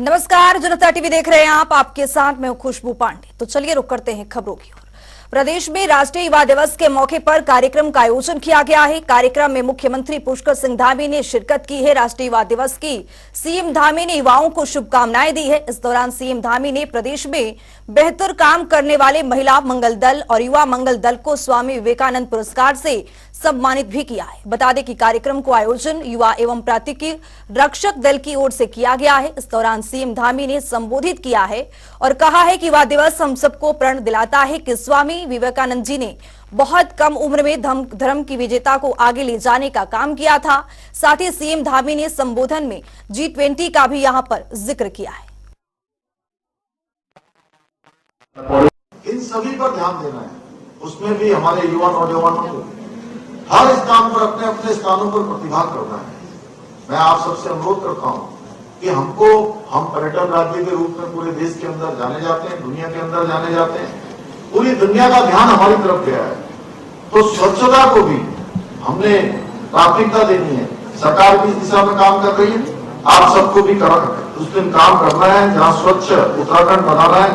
नमस्कार, जनता टीवी देख रहे हैं आप। आपके साथ मैं हूं खुशबू पांडे। तो चलिए रुक करते हैं खबरों की ओर। प्रदेश में राष्ट्रीय युवा दिवस के मौके पर कार्यक्रम का आयोजन किया गया है। कार्यक्रम में मुख्यमंत्री पुष्कर सिंह धामी ने शिरकत की है। राष्ट्रीय युवा दिवस की सीएम धामी ने युवाओं को शुभकामनाएं दी है। इस दौरान सीएम धामी ने प्रदेश में बेहतर काम करने वाले महिला मंगल दल और युवा मंगल दल को स्वामी विवेकानंद पुरस्कार से सम्मानित भी किया है। बता दें कि कार्यक्रम को आयोजन युवा एवं प्राकृतिक रक्षक दल की ओर से किया गया है। इस दौरान सीएम धामी ने संबोधित किया है और कहा है कि युवा दिवस हम सबको प्रण दिलाता है कि स्वामी विवेकानंद जी ने बहुत कम उम्र में धर्म की विजेता को आगे ले जाने का काम किया था। साथ ही सीएम धामी ने संबोधन में G20 का भी यहाँ पर जिक्र किया है। इन सभी पर ध्यान देना है, उसमें भी हमारे युवा नौजवानों को हर स्थान पर अपने अपने स्थानों पर प्रतिभा करना है। मैं आप सबसे अनुरोध करता हूं कि हम पर्यटन राज्य के रूप में पूरे देश के अंदर जाने जाते हैं, दुनिया के अंदर जाने जाते हैं, पूरी दुनिया का ध्यान हमारी तरफ गया है। तो स्वच्छता को भी हमने प्राथमिकता देनी है। सरकार भी इस दिशा में काम कर रही है, आप सबको भी उस दिन काम करना है जहाँ स्वच्छ उत्तराखंड बनाना है।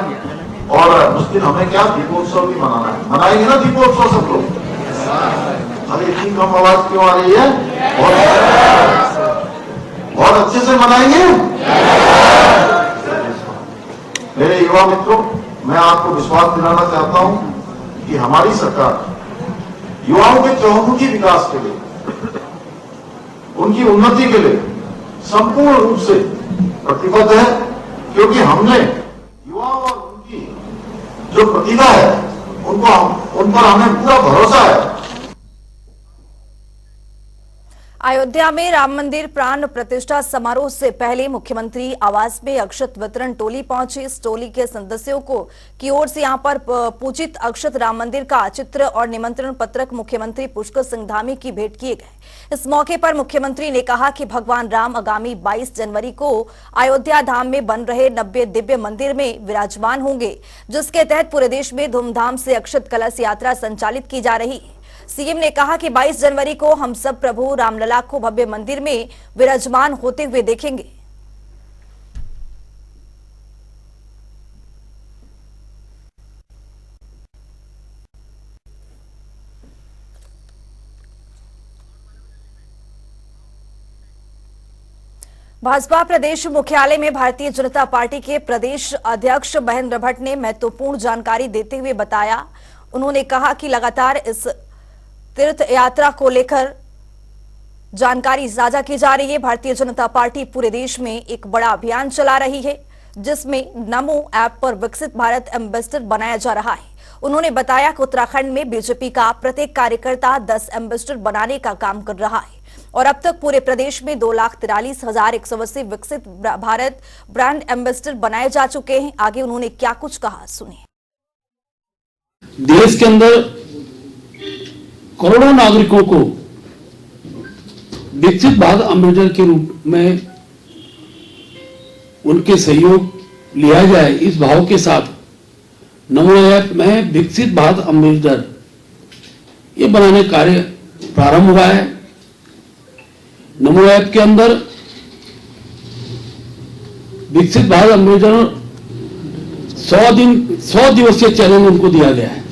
और उस दिन हमें क्या दीपोत्सव भी मनाना है। मनाएंगे ना दीपोत्सव सब लोग? अरे इतनी कम आवाज क्यों आ रही है? बहुत अच्छे से मनाएंगे। मेरे युवा मित्रों, मैं आपको विश्वास दिलाना चाहता हूं कि हमारी सरकार युवाओं के चहुमुखी विकास के लिए, उनकी उन्नति के लिए संपूर्ण रूप से प्रतिबद्ध है, क्योंकि हमने युवाओं और उनकी जो प्रतिभा है उन पर हमें पूरा भरोसा है। अयोध्या में राम मंदिर प्राण प्रतिष्ठा समारोह से पहले मुख्यमंत्री आवास में अक्षत वितरण टोली पहुंची। इस टोली के सदस्यों की ओर से यहां पर पूजित अक्षत राम मंदिर का चित्र और निमंत्रण पत्रक मुख्यमंत्री पुष्कर सिंह धामी की भेंट किए गए। इस मौके पर मुख्यमंत्री ने कहा कि भगवान राम आगामी 22 जनवरी को अयोध्या धाम में बन रहे 90 दिव्य मंदिर में विराजमान होंगे, जिसके तहत पूरे देश में धूमधाम से अक्षत कलश यात्रा संचालित की जा रही है। सीएम ने कहा कि 22 जनवरी को हम सब प्रभु रामलला को भव्य मंदिर में विराजमान होते हुए देखेंगे। भाजपा प्रदेश मुख्यालय में भारतीय जनता पार्टी के प्रदेश अध्यक्ष महेंद्र भट्ट ने महत्वपूर्ण जानकारी देते हुए बताया। उन्होंने कहा कि लगातार इस तीर्थ यात्रा को लेकर जानकारी साझा की जा रही है। भारतीय जनता पार्टी पूरे देश में एक बड़ा अभियान चला रही है, जिसमें नमो ऐप पर विकसित भारत एम्बेसडर बनाया जा रहा है। उन्होंने बताया कि उत्तराखंड में बीजेपी का प्रत्येक कार्यकर्ता 10 एम्बेसडर बनाने का काम कर रहा है और अब तक पूरे प्रदेश में 2,43,180 विकसित भारत ब्रांड एम्बेसडर बनाए जा चुके हैं। आगे उन्होंने क्या कुछ कहा, सुनिए। देश के अंदर करोड़ों नागरिकों को विकसित भारत एम्बेसडर के रूप में उनके सहयोग लिया जाए, इस भाव के साथ नमो ऐप में विकसित भारत एम्बेसडर ये बनाने कार्य प्रारंभ हुआ है। नमो ऐप के अंदर विकसित भारत एम्बेसडर 100 दिवसीय चैलेंज उनको दिया गया है।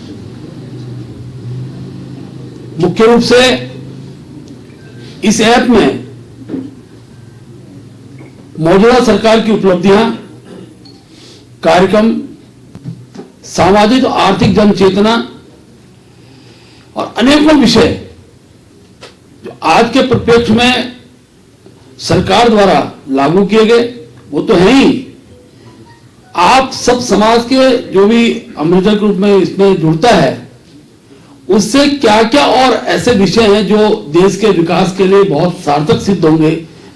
मुख्य रूप से इस ऐप में मौजूदा सरकार की उपलब्धियां, कार्यक्रम, सामाजिक और आर्थिक जनचेतना और अनेकों विषय जो आज के परिप्रेक्ष्य में सरकार द्वारा लागू किए गए, वो तो है ही। आप सब समाज के जो भी एम्बेसडर के रूप में इसमें जुड़ता है, उससे क्या क्या और ऐसे विषय हैं जो देश के विकास के लिए बहुत सार्थक सिद्ध होंगे,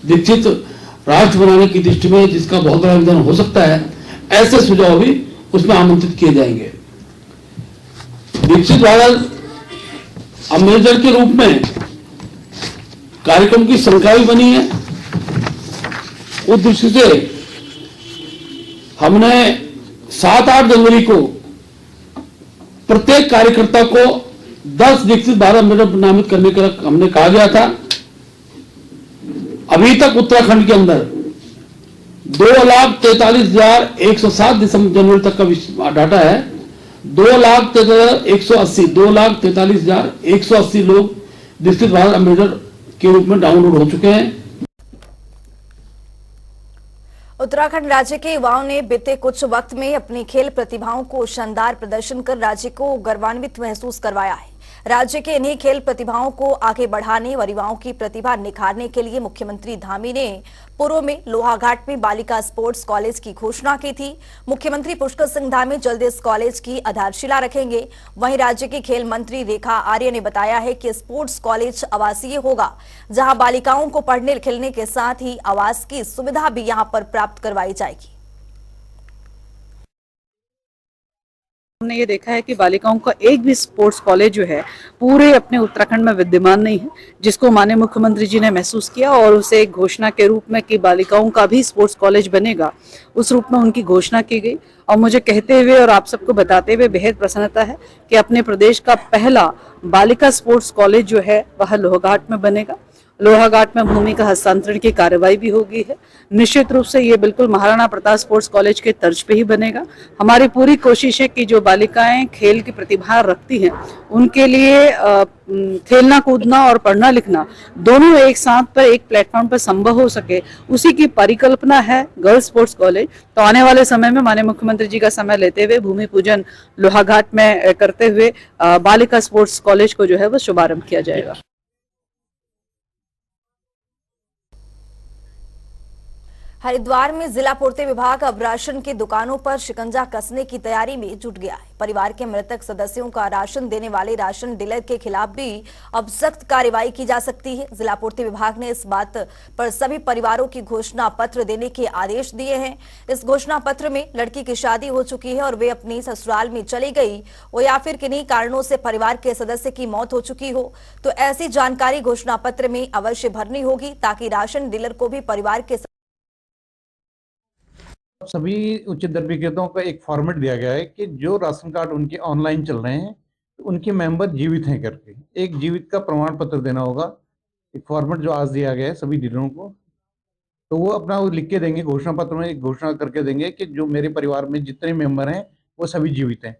विकसित राष्ट्र बनाने की दृष्टि में जिसका बहुत बड़ा योगदान हो सकता है, ऐसे सुझाव भी उसमें आमंत्रित किए जाएंगे। विकसित भारत एम्बेसडर के रूप में कार्यक्रम की संख्या भी बनी है। उस दृष्टि से हमने 7-8 जनवरी को प्रत्येक कार्यकर्ता को 10 विकसित भारत एम्बेसडर नामित करने का हमने कहा गया था। अभी तक उत्तराखंड के अंदर 2,43,107 दिसंबर जनवरी तक का डाटा है। 2,43,180 लोग डिस्ट्रिक्ट बाहर अम्बेसडर के रूप में डाउनलोड हो चुके हैं। उत्तराखंड राज्य के युवाओं ने बीते कुछ वक्त में अपनी खेल प्रतिभाओं को शानदार प्रदर्शन कर राज्य को गौरवान्वित महसूस करवाया है। राज्य के इन्हीं खेल प्रतिभाओं को आगे बढ़ाने और युवाओं की प्रतिभा निखारने के लिए मुख्यमंत्री धामी ने पूर्व में लोहाघाट में बालिका स्पोर्ट्स कॉलेज की घोषणा की थी। मुख्यमंत्री पुष्कर सिंह धामी जल्द इस कॉलेज की आधारशिला रखेंगे। वहीं राज्य की खेल मंत्री रेखा आर्य ने बताया है कि स्पोर्ट्स कॉलेज आवासीय होगा, जहां बालिकाओं को पढ़ने खेलने के साथ ही आवास की सुविधा भी यहां पर प्राप्त करवाई जाएगी। हमने ये देखा है कि बालिकाओं का एक भी स्पोर्ट्स कॉलेज जो है पूरे अपने उत्तराखंड में विद्यमान नहीं है, जिसको माननीय मुख्यमंत्री जी ने महसूस किया और उसे एक घोषणा के रूप में कि बालिकाओं का भी स्पोर्ट्स कॉलेज बनेगा, उस रूप में उनकी घोषणा की गई। और मुझे कहते हुए और आप सबको बताते हुए बेहद प्रसन्नता है कि अपने प्रदेश का पहला बालिका स्पोर्ट्स कॉलेज जो है वह लोहाघाट में बनेगा। लोहाघाट में भूमि का हस्तांतरण की कार्रवाई भी हो गई है। निश्चित रूप से ये बिल्कुल महाराणा प्रताप स्पोर्ट्स कॉलेज के तर्ज पे ही बनेगा। हमारी पूरी कोशिश है कि जो बालिकाएं खेल की प्रतिभा रखती हैं उनके लिए खेलना कूदना और पढ़ना लिखना दोनों एक साथ पर एक प्लेटफॉर्म पर संभव हो सके, उसी की परिकल्पना है गर्ल्स स्पोर्ट्स कॉलेज। तो आने वाले समय में माननीय मुख्यमंत्री जी का समय लेते हुए भूमि पूजन लोहाघाट में करते हुए बालिका स्पोर्ट्स कॉलेज को जो है वो शुभारंभ किया जाएगा। हरिद्वार में जिला पूर्ति विभाग अब राशन की दुकानों पर शिकंजा कसने की तैयारी में जुट गया है। परिवार के मृतक सदस्यों का राशन देने वाले राशन डीलर के खिलाफ भी अब सख्त कार्रवाई की जा सकती है। जिला पूर्ति विभाग ने इस बात पर सभी परिवारों की घोषणा पत्र देने के आदेश दिए हैं। इस घोषणा पत्र में लड़की की शादी हो चुकी है और वे अपनी ससुराल में चली गई हो या फिर किन्हीं कारणों से परिवार के सदस्य की मौत हो चुकी हो, तो ऐसी जानकारी घोषणा पत्र में अवश्य भरनी होगी, ताकि राशन डीलर को भी परिवार के सभी उचित दर विक्रेताओं का एक फॉर्मेट दिया गया है कि जो राशन कार्ड उनके ऑनलाइन चल रहे हैं उनके मेंबर जीवित हैं करके एक जीवित का प्रमाण पत्र देना होगा। एक फॉर्मेट जो आज दिया गया है सभी डीलरों को, तो वो अपना वो लिख के देंगे, घोषणा पत्र में एक घोषणा करके देंगे कि जो मेरे परिवार में जितने मेंबर हैं वो सभी जीवित हैं।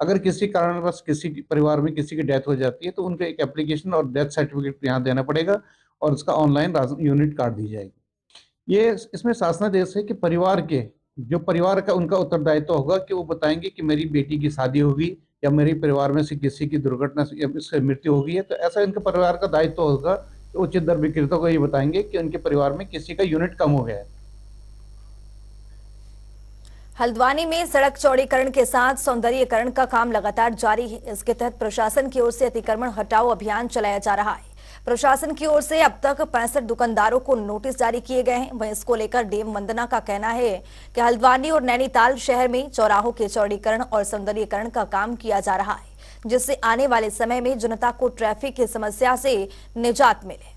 अगर किसी कारणवश किसी परिवार में किसी की डेथ हो जाती है तो उनको एक एप्लीकेशन और डेथ सर्टिफिकेट यहाँ देना पड़ेगा और उसका ऑनलाइन राशन यूनिट कार्ड दी जाएगी। ये इसमें शासनादेश है कि परिवार का उनका उत्तरदायित्व होगा कि वो बताएंगे कि मेरी बेटी की शादी होगी या मेरे परिवार में से किसी की दुर्घटना से मृत्यु होगी है, तो ऐसा इनके परिवार का दायित्व होगा कि उचित दर विक्रेता को ये बताएंगे कि उनके परिवार में किसी का यूनिट कम हो गया है। हल्द्वानी में सड़क चौड़ीकरण के साथ सौंदर्यीकरण का काम लगातार जारी है। इसके तहत प्रशासन की ओर से अतिक्रमण हटाओ अभियान चलाया जा रहा है। प्रशासन की ओर से अब तक 65 दुकानदारों को नोटिस जारी किए गए हैं। वहीं इसको लेकर डीएम वंदना का कहना है कि हल्द्वानी और नैनीताल शहर में चौराहों के चौड़ीकरण और सौंदर्यीकरण का काम किया जा रहा है, जिससे आने वाले समय में जनता को ट्रैफिक की समस्या से निजात मिले।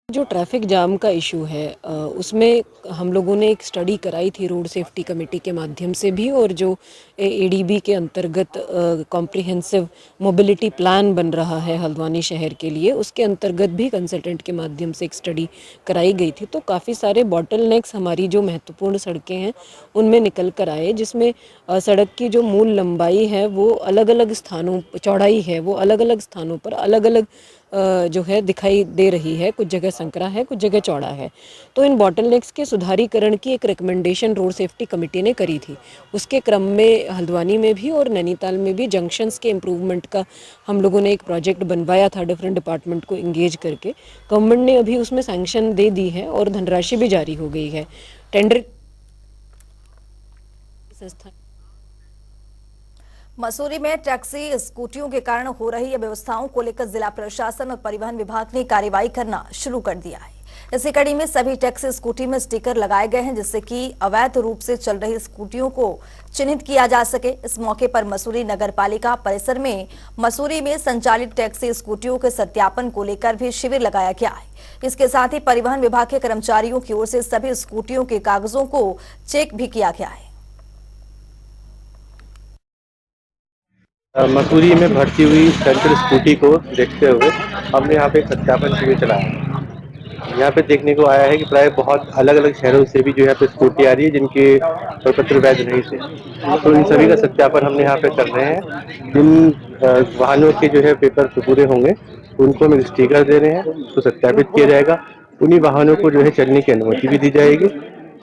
जो ट्रैफिक जाम का इशू है उसमें हम लोगों ने एक स्टडी कराई थी रोड सेफ्टी कमेटी के माध्यम से भी, और जो एडीबी के अंतर्गत कॉम्प्रिहेंसिव मोबिलिटी प्लान बन रहा है हल्द्वानी शहर के लिए, उसके अंतर्गत भी कंसल्टेंट के माध्यम से एक स्टडी कराई गई थी। तो काफ़ी सारे बॉटलनेक्स हमारी जो महत्वपूर्ण सड़कें हैं उनमें निकल कर आए, जिसमें सड़क की जो मूल लंबाई है वो अलग अलग स्थानों, चौड़ाई है वो अलग अलग स्थानों पर अलग अलग जो है दिखाई दे रही है। कुछ जगह संकरा है, कुछ जगह चौड़ा है। तो इन बॉटलनेक्स के सुधारीकरण की एक रिकमेंडेशन रोड सेफ्टी कमेटी ने करी थी। उसके क्रम में हल्द्वानी में भी और नैनीताल में भी जंक्शंस के इम्प्रूवमेंट का हम लोगों ने एक प्रोजेक्ट बनवाया था डिफरेंट डिपार्टमेंट को इंगेज करके। गवर्नमेंट ने अभी उसमें सैंक्शन दे दी है और धनराशि भी जारी हो गई है। टेंडर संस्था मसूरी में टैक्सी स्कूटियों के कारण हो रही अव्यवस्थाओं को लेकर जिला प्रशासन और परिवहन विभाग ने कार्रवाई करना शुरू कर दिया है। इसी कड़ी में सभी टैक्सी स्कूटी में स्टिकर लगाए गए हैं, जिससे कि अवैध रूप से चल रही स्कूटियों को चिन्हित किया जा सके। इस मौके पर मसूरी नगर पालिका परिसर में मसूरी में संचालित टैक्सी स्कूटियों के सत्यापन को लेकर भी शिविर लगाया गया है। इसके साथ ही परिवहन विभाग के कर्मचारियों की ओर से सभी स्कूटियों के कागजों को चेक भी किया गया है। मसूरी में भर्ती हुई सेंट्रल स्कूटी को देखते हुए हमने यहाँ पे एक सत्यापन शिविर चलाया है। यहाँ पे देखने को आया है कि प्राय बहुत अलग अलग शहरों से भी जो यहाँ पे स्कूटी आ रही है जिनके प्रपत्र वैध नहीं थे, तो इन सभी का सत्यापन हमने यहाँ पे कर रहे हैं। जिन वाहनों के जो है पेपर पूरे होंगे उनको हम स्टिकर दे रहे हैं, उसको सत्यापित किया जाएगा, उन्हीं वाहनों को जो है चलने की अनुमति भी दी जाएगी।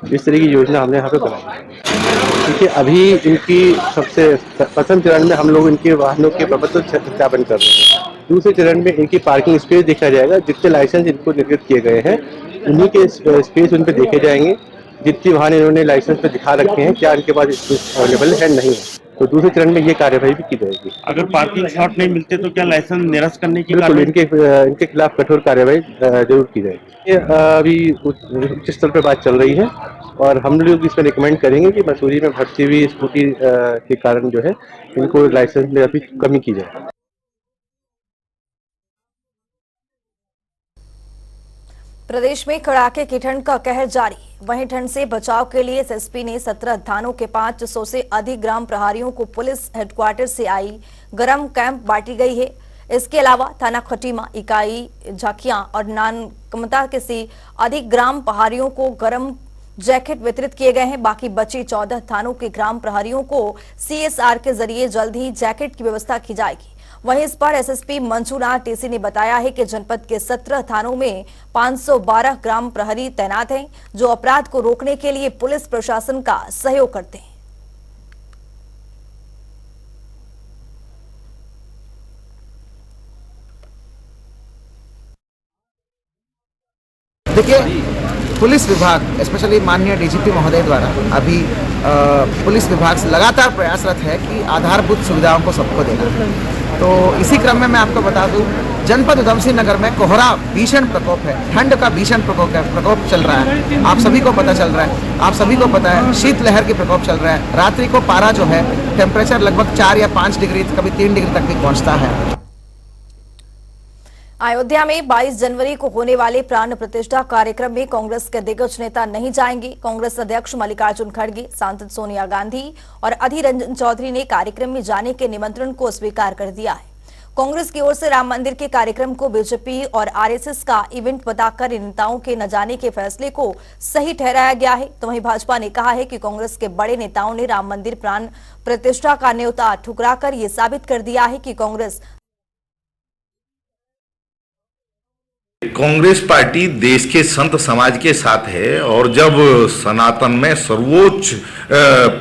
इस तरह की योजना हमने यहाँ पे बनाई है। देखिए, अभी इनकी सबसे प्रथम चरण में हम लोग इनके वाहनों के प्रपत्र सत्यापन कर रहे हैं। दूसरे चरण में इनकी पार्किंग स्पेस देखा जाएगा। जितने लाइसेंस इनको निर्गत किए गए हैं उन्हीं के स्पेस उन पे देखे जाएंगे। जितने वाहन इन्होंने लाइसेंस पे दिखा रखे हैं क्या इनके पास स्पेस अवेलेबल है नहीं है, तो दूसरे चरण में ये कार्यवाही भी की जाएगी। अगर पार्किंग स्लॉट नहीं मिलते तो क्या लाइसेंस निरस्त करने की बिल्कुल इनके खिलाफ कठोर कार्यवाही जरूर की जाएगी। ये अभी उच्च स्तर पर बात चल रही है और हम लोग इसमें रिकमेंड करेंगे कि मसूरी में भर्ती हुई स्कूटी के कारण जो है इनको लाइसेंस में अभी कमी की जाए। प्रदेश में कड़ाके की ठंड का कहर जारी। वहीं ठंड से बचाव के लिए एसएसपी ने 17 थानों के 500 से अधिक ग्राम प्रहरियों को पुलिस हेडक्वार्टर से आई गरम कैंप बांटी गई है। इसके अलावा थाना खटीमा, इकाई झाकियां और नानकमता के से अधिक ग्राम प्रहरियों को गरम जैकेट वितरित किए गए हैं। बाकी बचे 14 थानों के ग्राम प्रहरियों को सीएसआर के जरिए जल्द ही जैकेट की व्यवस्था की जाएगी। वहीं इस पर एसएसपी मंजूनाथ टीसी ने बताया है कि जनपद के 17 थानों में 512 ग्राम प्रहरी तैनात हैं, जो अपराध को रोकने के लिए पुलिस प्रशासन का सहयोग करते हैं। देखिए, पुलिस विभाग स्पेशली माननीय डीजीपी महोदय द्वारा अभी पुलिस विभाग से लगातार प्रयासरत है कि आधारभूत सुविधाओं को सबको देना है। तो इसी क्रम में मैं आपको बता दूं, जनपद उधमसिंह नगर में कोहरा भीषण प्रकोप है, ठंड का भीषण प्रकोप चल रहा है। आप सभी को पता चल रहा है, आप सभी को पता है शीतलहर की प्रकोप चल रहा है। रात्रि को पारा जो है टेम्परेचर लगभग 4 या 5 डिग्री, कभी 3 डिग्री तक भी पहुंचता है। अयोध्या में 22 जनवरी को होने वाले प्राण प्रतिष्ठा कार्यक्रम में कांग्रेस के दिग्गज नेता नहीं जाएंगे। कांग्रेस अध्यक्ष मल्लिकार्जुन खड़गे, सांसद सोनिया गांधी और अधीर रंजन चौधरी ने कार्यक्रम में जाने के निमंत्रण को स्वीकार कर दिया है। कांग्रेस की ओर से राम मंदिर के कार्यक्रम को बीजेपी और आरएसएस का इवेंट बताकर इन नेताओं के न जाने के फैसले को सही ठहराया गया है। तो वहीं भाजपा ने कहा है कि कांग्रेस के बड़े नेताओं ने राम मंदिर प्राण प्रतिष्ठा का न्योता ठुकराकर ये साबित कर दिया है कि कांग्रेस पार्टी देश के संत समाज के साथ है और जब सनातन में सर्वोच्च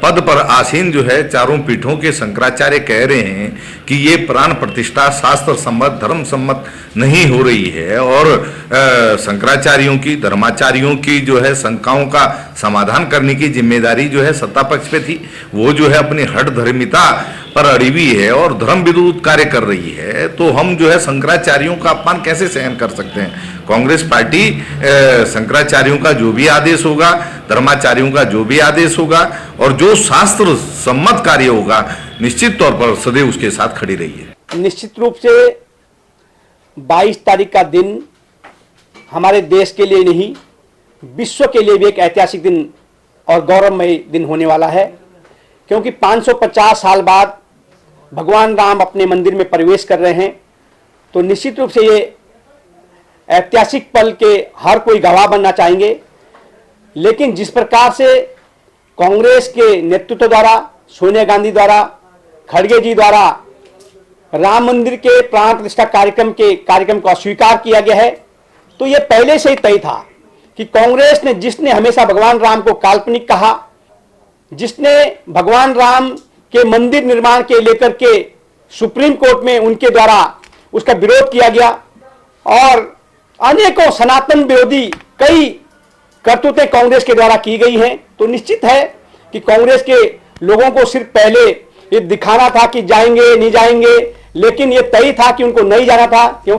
पद पर आसीन जो है चारों पीठों के शंकराचार्य कह रहे हैं कि ये प्राण प्रतिष्ठा शास्त्र सम्मत धर्म सम्मत नहीं हो रही है और शंकराचार्यों की धर्माचार्यों की जो है शंकाओं का समाधान करने की जिम्मेदारी जो है सत्ता पक्ष पे थी, वो जो है अपनी हठ धर्मिता पर अड़ी हुई है और धर्म विरोध कार्य कर रही है, तो हम जो है शंकराचार्यों का अपमान कैसे सहन कर सकते हैं। कांग्रेस पार्टी शंकराचार्यों का जो भी आदेश होगा, धर्माचार्यों का जो भी आदेश होगा और जो शास्त्र सम्मत कार्य होगा, निश्चित तौर पर सदैव उसके साथ खड़ी रही है। निश्चित रूप से 22 तारीख का दिन हमारे देश के लिए नहीं, विश्व के लिए भी एक ऐतिहासिक दिन और गौरवमय दिन होने वाला है, क्योंकि 550 साल बाद भगवान राम अपने मंदिर में प्रवेश कर रहे हैं। तो निश्चित रूप से ये ऐतिहासिक पल के हर कोई गवाह बनना चाहेंगे। लेकिन जिस प्रकार से कांग्रेस के नेतृत्व द्वारा, सोनिया गांधी द्वारा, खड़गे जी द्वारा राम मंदिर के प्राण प्रतिष्ठा कार्यक्रम को अस्वीकार किया गया है, तो यह पहले से ही तय था कि कांग्रेस ने, जिसने हमेशा भगवान राम को काल्पनिक कहा, जिसने भगवान राम के मंदिर निर्माण के लेकर के सुप्रीम कोर्ट में उनके द्वारा उसका विरोध किया गया और अनेकों सनातन विरोधी कई करतूतें कांग्रेस के द्वारा की गई हैं, तो निश्चित है कि कांग्रेस के लोगों को सिर्फ पहले ये दिखाना था कि जाएंगे नहीं जाएंगे, लेकिन ये तय था कि उनको नहीं जाना था। क्यों?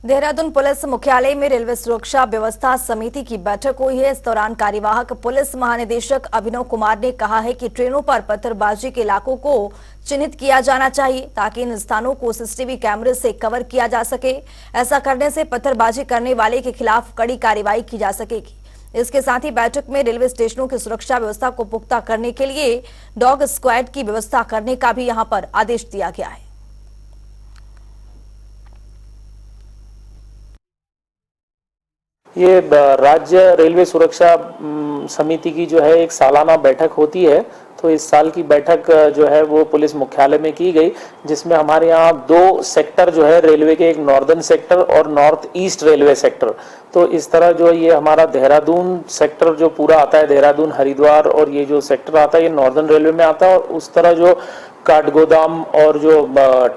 देहरादून पुलिस मुख्यालय में रेलवे सुरक्षा व्यवस्था समिति की बैठक हुई है। इस दौरान कार्यवाहक पुलिस महानिदेशक अभिनव कुमार ने कहा है कि ट्रेनों पर पत्थरबाजी के इलाकों को चिन्हित किया जाना चाहिए ताकि इन स्थानों को सीसीटीवी कैमरे से कवर किया जा सके। ऐसा करने से पत्थरबाजी करने वाले के खिलाफ कड़ी कार्रवाई की जा सकेगी। इसके साथ ही बैठक में रेलवे स्टेशनों की सुरक्षा व्यवस्था को पुख्ता करने के लिए डॉग स्क्वाड की व्यवस्था करने का भी यहां पर आदेश दिया गया है। ये राज्य रेलवे सुरक्षा समिति की जो है एक सालाना बैठक होती है। तो इस साल की बैठक जो है वो पुलिस मुख्यालय में की गई, जिसमें हमारे यहाँ 2 सेक्टर जो है रेलवे के, एक नॉर्दर्न सेक्टर और नॉर्थ ईस्ट रेलवे सेक्टर। तो इस तरह जो ये हमारा देहरादून सेक्टर जो पूरा आता है, देहरादून, हरिद्वार और ये जो सेक्टर आता है ये नॉर्दर्न रेलवे में आता है, और उस तरह जो काठगोदाम और जो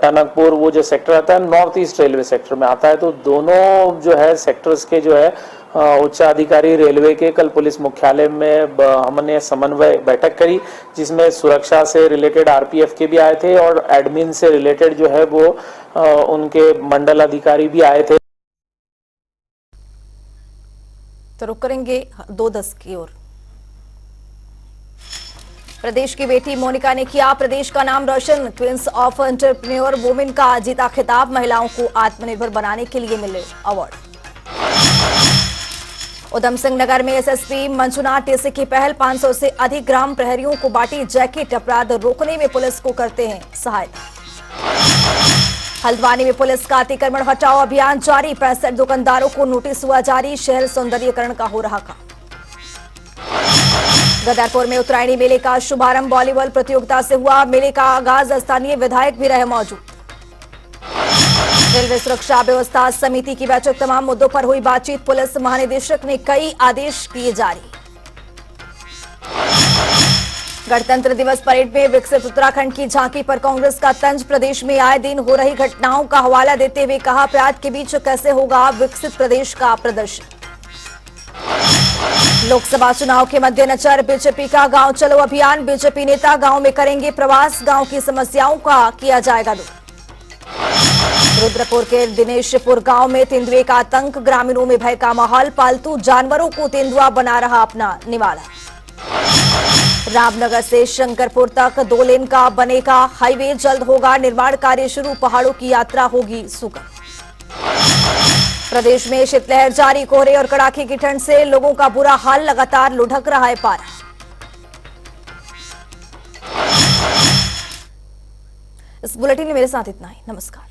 टनकपुर वो जो सेक्टर आता है नॉर्थ ईस्ट रेलवे सेक्टर में आता है। तो दोनों जो है सेक्टर्स के जो है उच्च अधिकारी रेलवे के कल पुलिस मुख्यालय में हमने समन्वय बैठक करी, जिसमें सुरक्षा से रिलेटेड आरपीएफ के भी आए थे और एडमिन से रिलेटेड जो है वो उनके मंडल अधिकारी भी आए थे। तो रुक करेंगे 2:10 की ओर। प्रदेश की बेटी मोनिका ने किया प्रदेश का नाम रोशन, क्वींस ऑफ एंटरप्रेन्योर वुमेन का जीता खिताब, महिलाओं को आत्मनिर्भर बनाने के लिए मिले अवार्ड। उधम सिंह नगर में एसएसपी मंजुनाथ टीसी की पहल, 500 से अधिक ग्राम प्रहरियों को बांटी जैकेट, अपराध रोकने में पुलिस को करते हैं सहायता। हल्द्वानी में पुलिस का अतिक्रमण हटाओ अभियान जारी, 65 दुकानदारों को नोटिस हुआ जारी, शहर सौंदर्यीकरण का हो रहा काम। गदरपुर में उत्तरायणी मेले का शुभारंभ वॉलीबॉल प्रतियोगिता से हुआ, मेले का आगाज स्थानीय विधायक भी रहे मौजूद। रेलवे सुरक्षा व्यवस्था समिति की बैठक, तमाम मुद्दों पर हुई बातचीत, पुलिस महानिदेशक ने कई आदेश किए जारी। गणतंत्र दिवस परेड में विकसित उत्तराखंड की झांकी पर कांग्रेस का तंज, प्रदेश में आए दिन हो रही घटनाओं का हवाला देते हुए कहा, प्याद के बीच कैसे होगा विकसित प्रदेश का प्रदर्शन। लोकसभा चुनाव के मद्देनजर बीजेपी का गांव चलो अभियान, बीजेपी नेता गांव में करेंगे प्रवास, गांव की समस्याओं का किया जाएगा दूर। रुद्रपुर के दिनेशपुर गांव में तेंदुए का आतंक, ग्रामीणों में भय का माहौल, पालतू जानवरों को तेंदुआ बना रहा अपना निवाला। रामनगर से शंकरपुर तक 2 लेन का बनेगा हाईवे, जल्द होगा निर्माण कार्य शुरू, पहाड़ों की यात्रा होगी सुगम। प्रदेश में शीतलहर जारी, कोहरे और कड़ाके की ठंड से लोगों का बुरा हाल, लगातार लुढ़क रहा है पारा। इस बुलेटिन में मेरे साथ इतना ही, नमस्कार।